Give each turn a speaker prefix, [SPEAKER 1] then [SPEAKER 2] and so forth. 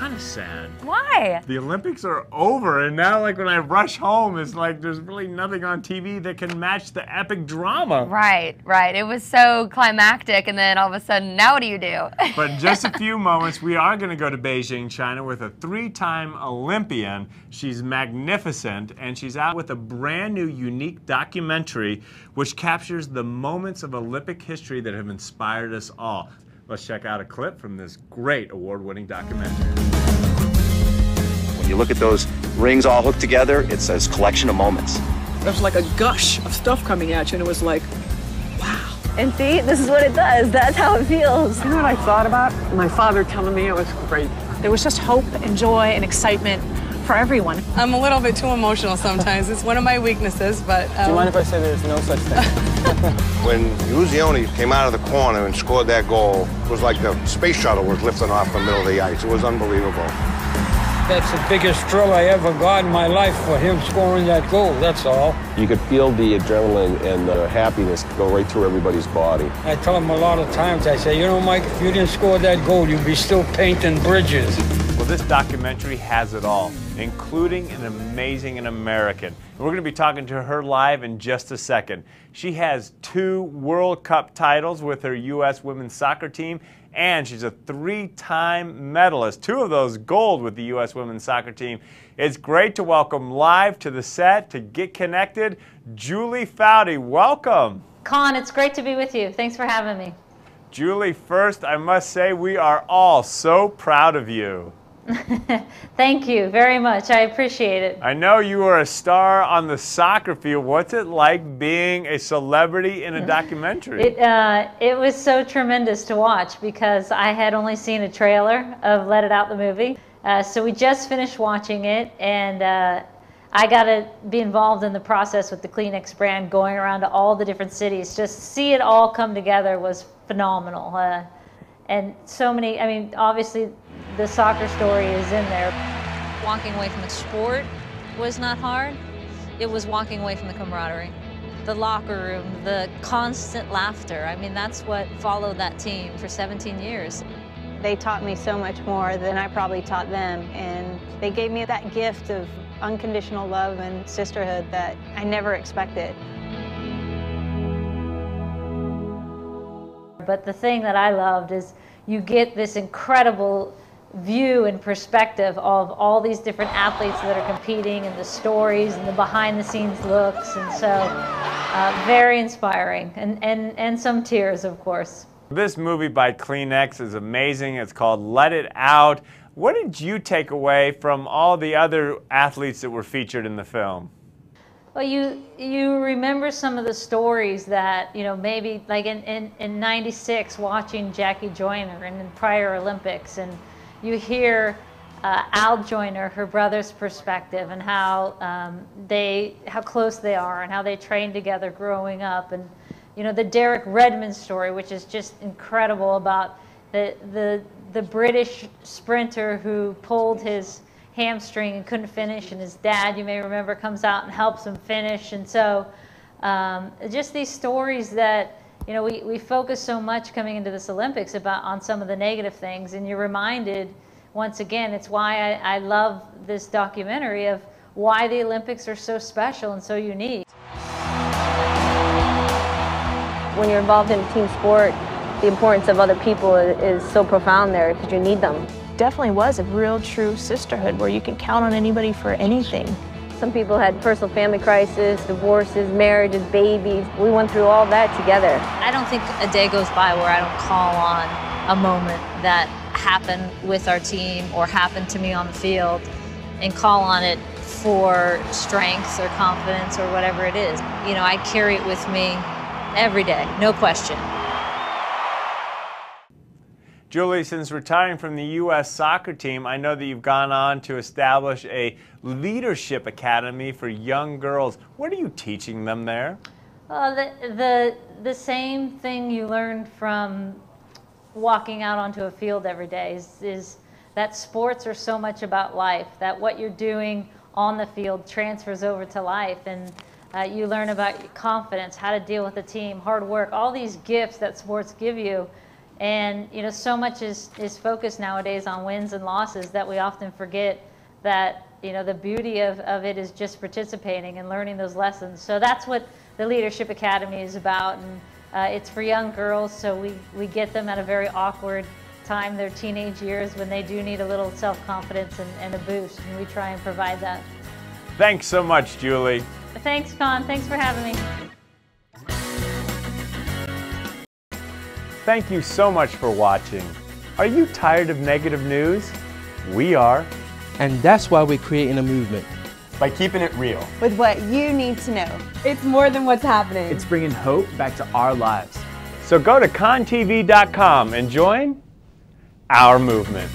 [SPEAKER 1] kind of sad.
[SPEAKER 2] Why?
[SPEAKER 1] The Olympics are over, and now, like, when I rush home, it's like there's really nothing on TV that can match the epic drama.
[SPEAKER 2] Right, right. It was so climactic, and then all of a sudden, now what do you do?
[SPEAKER 1] But in just a few moments, we are going to go to Beijing, China, with a 3-time Olympian. She's magnificent, and she's out with a brand new, unique documentary which captures the moments of Olympic history that have inspired us all. Let's check out a clip from this great award-winning documentary.
[SPEAKER 3] When you look at those rings all hooked together, it's a collection of moments.
[SPEAKER 4] There's like a gush of stuff coming at you, and it was like, wow.
[SPEAKER 5] And see, this is what it does. That's how it feels.
[SPEAKER 4] You know what I thought about? My father telling me it was great.
[SPEAKER 6] There was just hope and joy and excitement for everyone.
[SPEAKER 7] I'm a little bit too emotional sometimes. It's one of my weaknesses, but...
[SPEAKER 8] Do you mind if I say there's no such thing?
[SPEAKER 9] When Uzioni came out of the corner and scored that goal, it was like the space shuttle was lifting off the middle of the ice. It was unbelievable.
[SPEAKER 8] That's the biggest thrill I ever got in my life for him scoring that goal, that's all.
[SPEAKER 10] You could feel the adrenaline and the happiness go right through everybody's body.
[SPEAKER 8] I tell him a lot of times, I say, you know, Mike, if you didn't score that goal, you'd be still painting bridges.
[SPEAKER 1] Well, this documentary has it all, including an amazing American. And we're going to be talking to her live in just a second. She has 2 World Cup titles with her U.S. women's soccer team, and she's a 3-time medalist, 2 of those gold with the U.S. women's soccer team. It's great to welcome live to the set to get connected, Julie Foudy. Welcome.
[SPEAKER 11] Conn, it's great to be with you. Thanks for having me.
[SPEAKER 1] Julie, first, I must say we are all so proud of you.
[SPEAKER 11] Thank you very much. I appreciate it.
[SPEAKER 1] I know you are a star on the soccer field. What's it like being a celebrity in a documentary?
[SPEAKER 11] It was so tremendous to watch because I had only seen a trailer of Let It Out, the movie. So we just finished watching it, and I got to be involved in the process with the Kleenex brand, going around to all the different cities. Just see it all come together was phenomenal. And so many, I mean, obviously the soccer story is in there.
[SPEAKER 12] Walking away from the sport was not hard. It was walking away from the camaraderie, the locker room, the constant laughter. I mean, that's what followed that team for 17 years.
[SPEAKER 5] They taught me so much more than I probably taught them, and they gave me that gift of unconditional love and sisterhood that I never expected.
[SPEAKER 11] But the thing that I loved is you get this incredible view and perspective of all these different athletes that are competing, and the stories and the behind-the-scenes looks, and so very inspiring, and some tears, of course.
[SPEAKER 1] This movie by Kleenex is amazing. It's called Let It Out. What did you take away from all the other athletes that were featured in the film?
[SPEAKER 11] Well, you remember some of the stories that, you know, maybe like in '96 watching Jackie Joyner and in prior Olympics, and you hear Al Joyner, her brother's perspective, and how how close they are and how they trained together growing up, and you know, the Derek Redmond story, which is just incredible, about the British sprinter who pulled his hamstring and couldn't finish, and his dad, you may remember, comes out and helps him finish. And so just these stories that, you know, we focus so much coming into this Olympics about on some of the negative things, and you're reminded once again, it's why I love this documentary, of why the Olympics are so special and so unique.
[SPEAKER 5] When you're involved in a team sport, the importance of other people is so profound there because you need them.
[SPEAKER 6] Definitely was a real true sisterhood where you can count on anybody for anything.
[SPEAKER 5] Some people had personal family crises, divorces, marriages, babies. We went through all that together.
[SPEAKER 12] I don't think a day goes by where I don't call on a moment that happened with our team or happened to me on the field and call on it for strength or confidence or whatever it is. You know, I carry it with me every day, no question.
[SPEAKER 1] Julie, since retiring from the U.S. soccer team, I know that you've gone on to establish a leadership academy for young girls. What are you teaching them there?
[SPEAKER 11] The same thing you learn from walking out onto a field every day is that sports are so much about life, that what you're doing on the field transfers over to life, and you learn about confidence, how to deal with a team, hard work, all these gifts that sports give you. And you know, so much is focused nowadays on wins and losses that we often forget that, you know, the beauty of it is just participating and learning those lessons. So that's what the Leadership Academy is about, and it's for young girls, so we get them at a very awkward time, their teenage years, when they do need a little self-confidence and a boost, and we try and provide that.
[SPEAKER 1] Thanks so much, Julie.
[SPEAKER 11] Thanks, Conn. Thanks for having me.
[SPEAKER 1] Thank you so much for watching. Are you tired of negative news? We are.
[SPEAKER 13] And that's why we're creating a movement.
[SPEAKER 14] By keeping it real.
[SPEAKER 15] With what you need to know.
[SPEAKER 16] It's more than what's happening.
[SPEAKER 14] It's bringing hope back to our lives.
[SPEAKER 1] So go to conntv.com and join our movement.